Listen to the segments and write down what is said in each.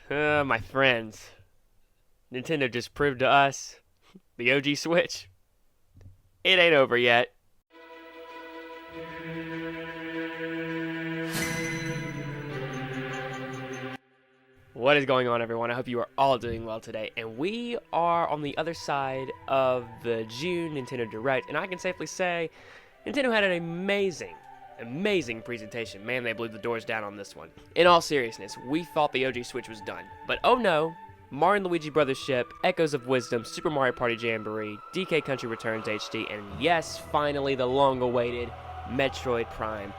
My friends, Nintendo just proved to us the OG Switch. It ain't over yet. What is going on, everyone? I hope you are all doing well today. And we are on the other side of the June Nintendo Direct, and I can safely say Nintendo had an amazing presentation. Man, they blew the doors down on this one. In all seriousness, we thought the OG Switch was done. But oh no, Mario and Luigi Brothers Ship, Echoes of Wisdom, Super Mario Party Jamboree, DK Country Returns HD, and yes, finally the long-awaited Metroid Prime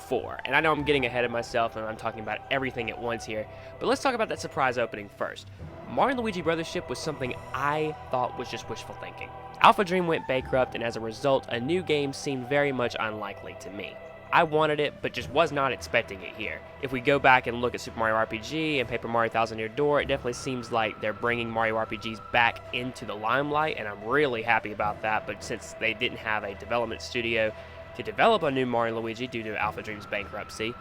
4. And I know I'm getting ahead of myself and I'm talking about everything at once here, but let's talk about that surprise opening first. Mario and Luigi Brothers Ship was something I thought was just wishful thinking. Alpha Dream went bankrupt, and as a result, a new game seemed very much unlikely to me. I wanted it, but just was not expecting it here. If we go back and look at Super Mario RPG and Paper Mario Thousand Year Door, it definitely seems like they're bringing Mario RPGs back into the limelight, and I'm really happy about that. But since they didn't have a development studio to develop a new Mario and Luigi due to Alpha Dream's bankruptcy,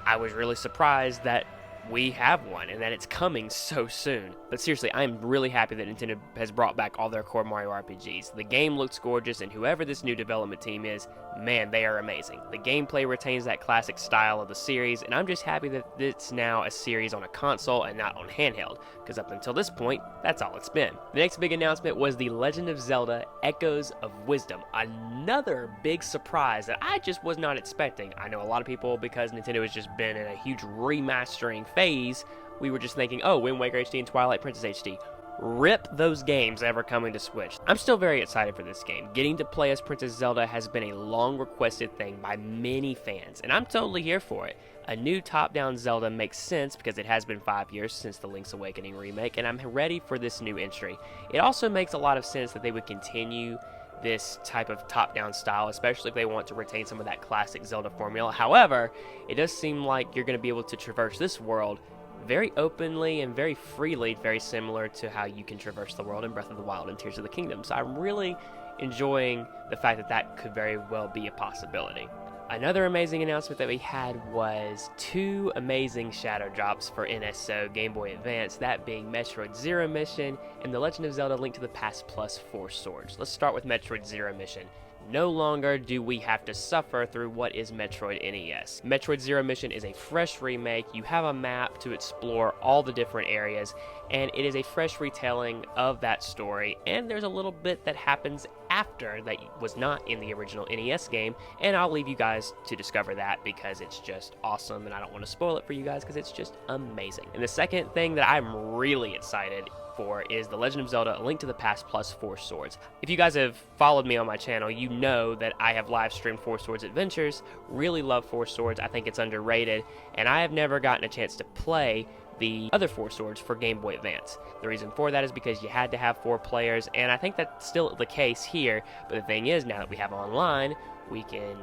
I was really surprised that we have one and that it's coming so soon. But seriously, I am really happy that Nintendo has brought back all their core Mario RPGs. The game looks gorgeous, and whoever this new development team is, man, they are amazing. The gameplay retains that classic style of the series, and I'm just happy that it's now a series on a console and not on handheld, because up until this point, that's all it's been. The next big announcement was The Legend of Zelda Echoes of Wisdom. Another big surprise that I just was not expecting. I know a lot of people, because Nintendo has just been in a huge remastering phase, we were just thinking, oh, Wind Waker HD and Twilight Princess HD. Rip those games ever coming to Switch. I'm still very excited for this game. Getting to play as Princess Zelda has been a long requested thing by many fans, and I'm totally here for it. A new top-down Zelda makes sense because it has been 5 years since the Link's Awakening remake, and I'm ready for this new entry. It also makes a lot of sense that they would continue this type of top-down style, especially if they want to retain some of that classic Zelda formula. However, it does seem like you're going to be able to traverse this world very openly and very freely, very similar to how you can traverse the world in Breath of the Wild and Tears of the Kingdom. So I'm really enjoying the fact that that could very well be a possibility. Another amazing announcement that we had was 2 amazing shadow drops for NSO Game Boy Advance, that being Metroid Zero Mission and The Legend of Zelda Link to the Past Plus 4 Swords. Let's start with Metroid Zero Mission. No longer do we have to suffer through what is Metroid NES. Metroid Zero Mission is a fresh remake. You have a map to explore all the different areas, and it is a fresh retelling of that story, and there's a little bit that happens after that was not in the original NES game, and I'll leave you guys to discover that because it's just awesome, and I don't want to spoil it for you guys because it's just amazing. And the second thing that I'm really excited for is The Legend of Zelda A Link to the Past Plus 4 Swords. If you guys have followed me on my channel, you know that I have live streamed 4 Swords Adventures. Really love 4 Swords. I think it's underrated, and I have never gotten a chance to play the other 4 Swords for Game Boy Advance. The reason for that is because you had to have 4 players, and I think that's still the case here, but the thing is, now that we have online, we can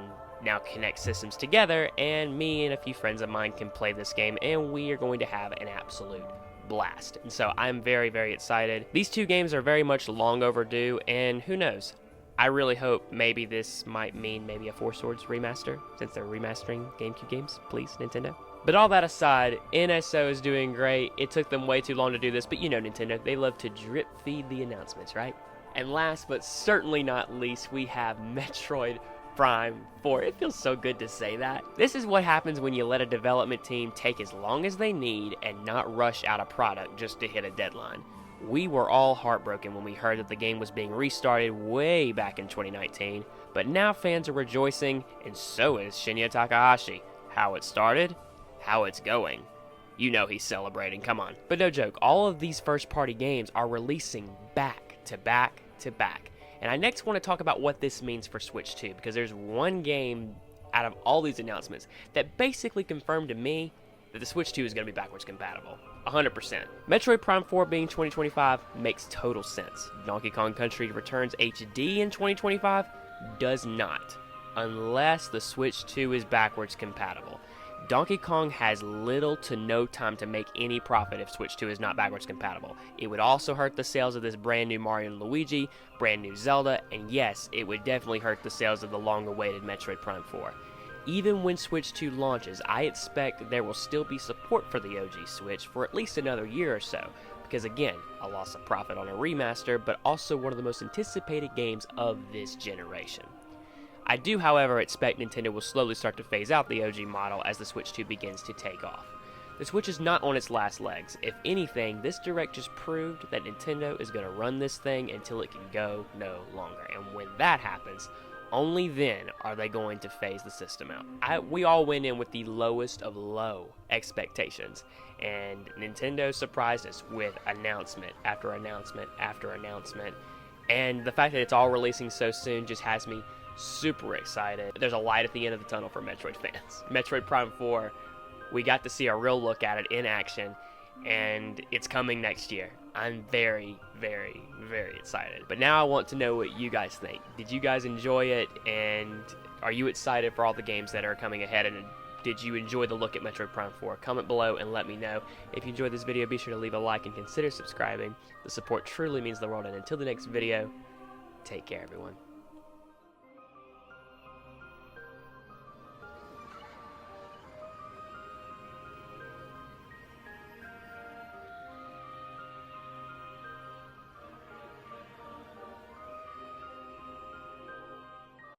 now connect systems together, and me and a few friends of mine can play this game, and we are going to have an absolute blast. And so I'm very excited. These 2 games are very much long overdue, and who knows, I really hope maybe this might mean maybe a 4 Swords remaster, since they're remastering GameCube games. Please, Nintendo. But all that aside, NSO is doing great. It took them way too long to do this, but you know Nintendo, they love to drip feed the announcements, right? And last but certainly not least, we have Metroid Prime 4. It feels so good to say that. This is what happens when you let a development team take as long as they need and not rush out a product just to hit a deadline. We were all heartbroken when we heard that the game was being restarted way back in 2019, but now fans are rejoicing, and so is Shinya Takahashi. How it started, how it's going. You know he's celebrating, come on. But no joke, all of these first-party games are releasing back to back to back. And I next want to talk about what this means for Switch 2, because there's one game out of all these announcements that basically confirmed to me that the Switch 2 is going to be backwards compatible. 100%. Metroid Prime 4 being 2025 makes total sense. Donkey Kong Country Returns HD in 2025 does not, unless the Switch 2 is backwards compatible. Donkey Kong has little to no time to make any profit if Switch 2 is not backwards compatible. It would also hurt the sales of this brand new Mario and Luigi, brand new Zelda, and yes, it would definitely hurt the sales of the long-awaited Metroid Prime 4. Even when Switch 2 launches, I expect there will still be support for the OG Switch for at least another year or so, because again, a loss of profit on a remaster, but also one of the most anticipated games of this generation. I do, however, expect Nintendo will slowly start to phase out the OG model as the Switch 2 begins to take off. The Switch is not on its last legs. If anything, this Direct just proved that Nintendo is going to run this thing until it can go no longer. And when that happens, only then are they going to phase the system out. We all went in with the lowest of low expectations, and Nintendo surprised us with announcement after announcement after announcement. And the fact that it's all releasing so soon just has me super excited. There's a light at the end of the tunnel for Metroid fans. Metroid Prime 4, we got to see a real look at it in action, and it's coming next year. I'm very, very, very excited. But now I want to know what you guys think. Did you guys enjoy it, and are you excited for all the games that are coming ahead, and did you enjoy the look at Metroid Prime 4? Comment below and let me know. If you enjoyed this video, be sure to leave a like and consider subscribing. The support truly means the world, and until the next video, take care, everyone.